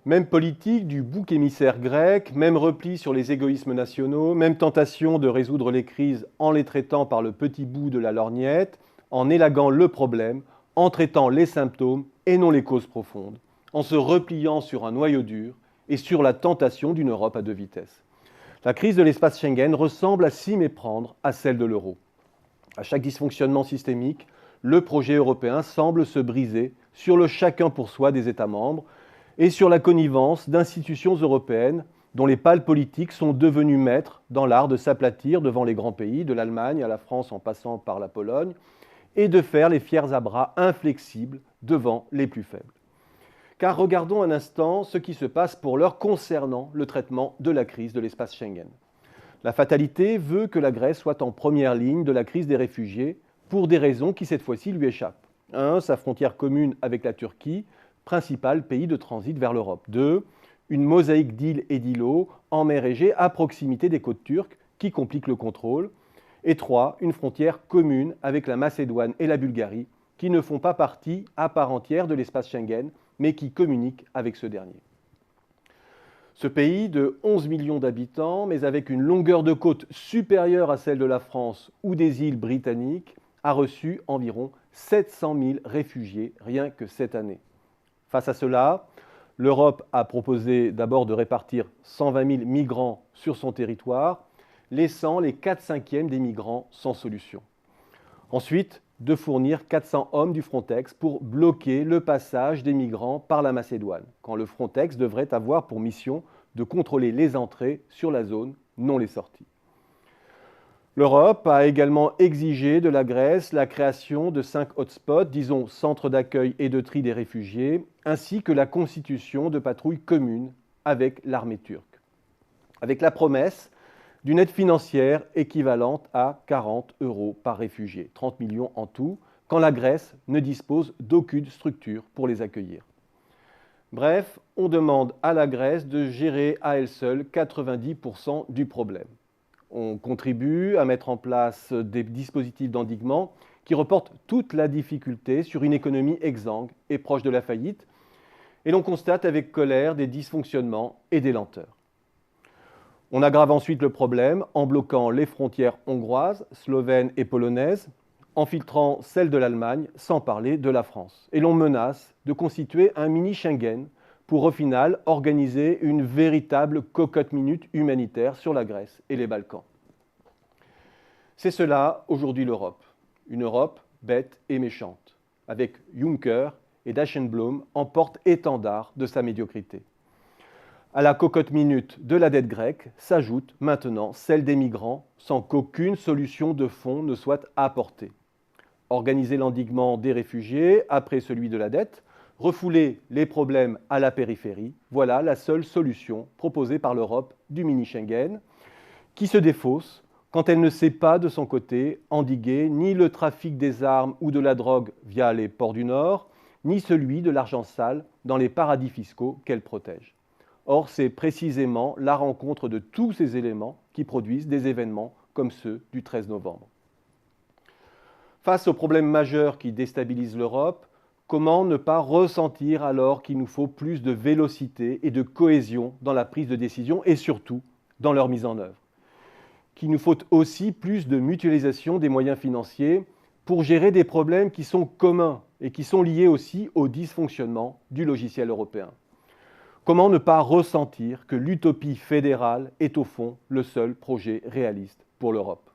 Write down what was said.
Même politique du bouc émissaire grec, même repli sur les égoïsmes nationaux, même tentation de résoudre les crises en les traitant par le petit bout de la lorgnette, en élaguant le problème, en traitant les symptômes et non les causes profondes, en se repliant sur un noyau dur et sur la tentation d'une Europe à deux vitesses. La crise de l'espace Schengen ressemble à s'y méprendre à celle de l'euro. À chaque dysfonctionnement systémique, le projet européen semble se briser sur le chacun pour soi des États membres et sur la connivence d'institutions européennes dont les pâles politiques sont devenus maîtres dans l'art de s'aplatir devant les grands pays, de l'Allemagne à la France en passant par la Pologne, et de faire les fiers à bras inflexibles devant les plus faibles. Car regardons un instant ce qui se passe pour l'heure concernant le traitement de la crise de l'espace Schengen. La fatalité veut que la Grèce soit en première ligne de la crise des réfugiés pour des raisons qui cette fois-ci lui échappent. 1. Sa frontière commune avec la Turquie, principal pays de transit vers l'Europe. 2. Une mosaïque d'îles et d'îlots en mer Égée à proximité des côtes turques qui complique le contrôle. Et 3. Une frontière commune avec la Macédoine et la Bulgarie qui ne font pas partie à part entière de l'espace Schengen, mais qui communiquent avec ce dernier. Ce pays de 11 millions d'habitants, mais avec une longueur de côte supérieure à celle de la France ou des îles britanniques, a reçu environ 700 000 réfugiés rien que cette année. Face à cela, l'Europe a proposé d'abord de répartir 120 000 migrants sur son territoire, laissant les 4/5 des migrants sans solution. Ensuite, de fournir 400 hommes du Frontex pour bloquer le passage des migrants par la Macédoine, quand le Frontex devrait avoir pour mission de contrôler les entrées sur la zone, non les sorties. L'Europe a également exigé de la Grèce la création de 5 hotspots, disons centres d'accueil et de tri des réfugiés, ainsi que la constitution de patrouilles communes avec l'armée turque, avec la promesse d'une aide financière équivalente à 40 € par réfugié, 30 millions en tout, quand la Grèce ne dispose d'aucune structure pour les accueillir. Bref, on demande à la Grèce de gérer à elle seule 90% du problème. On contribue à mettre en place des dispositifs d'endiguement qui reportent toute la difficulté sur une économie exsangue et proche de la faillite, et l'on constate avec colère des dysfonctionnements et des lenteurs. On aggrave ensuite le problème en bloquant les frontières hongroises, slovènes et polonaises, en filtrant celles de l'Allemagne, sans parler de la France. Et l'on menace de constituer un mini-Schengen pour au final organiser une véritable cocotte-minute humanitaire sur la Grèce et les Balkans. C'est cela aujourd'hui l'Europe. Une Europe bête et méchante, avec Juncker et Dijsselbloem en porte-étendard de sa médiocrité. À la cocotte-minute de la dette grecque s'ajoute maintenant celle des migrants sans qu'aucune solution de fond ne soit apportée. Organiser l'endiguement des réfugiés après celui de la dette, refouler les problèmes à la périphérie, voilà la seule solution proposée par l'Europe du mini-Schengen, qui se défausse quand elle ne sait pas de son côté endiguer ni le trafic des armes ou de la drogue via les ports du Nord, ni celui de l'argent sale dans les paradis fiscaux qu'elle protège. Or, c'est précisément la rencontre de tous ces éléments qui produisent des événements comme ceux du 13 novembre. Face aux problèmes majeurs qui déstabilisent l'Europe, comment ne pas ressentir alors qu'il nous faut plus de vélocité et de cohésion dans la prise de décision et surtout dans leur mise en œuvre? Qu'il nous faut aussi plus de mutualisation des moyens financiers pour gérer des problèmes qui sont communs et qui sont liés aussi au dysfonctionnement du logiciel européen. Comment ne pas ressentir que l'utopie fédérale est au fond le seul projet réaliste pour l'Europe ?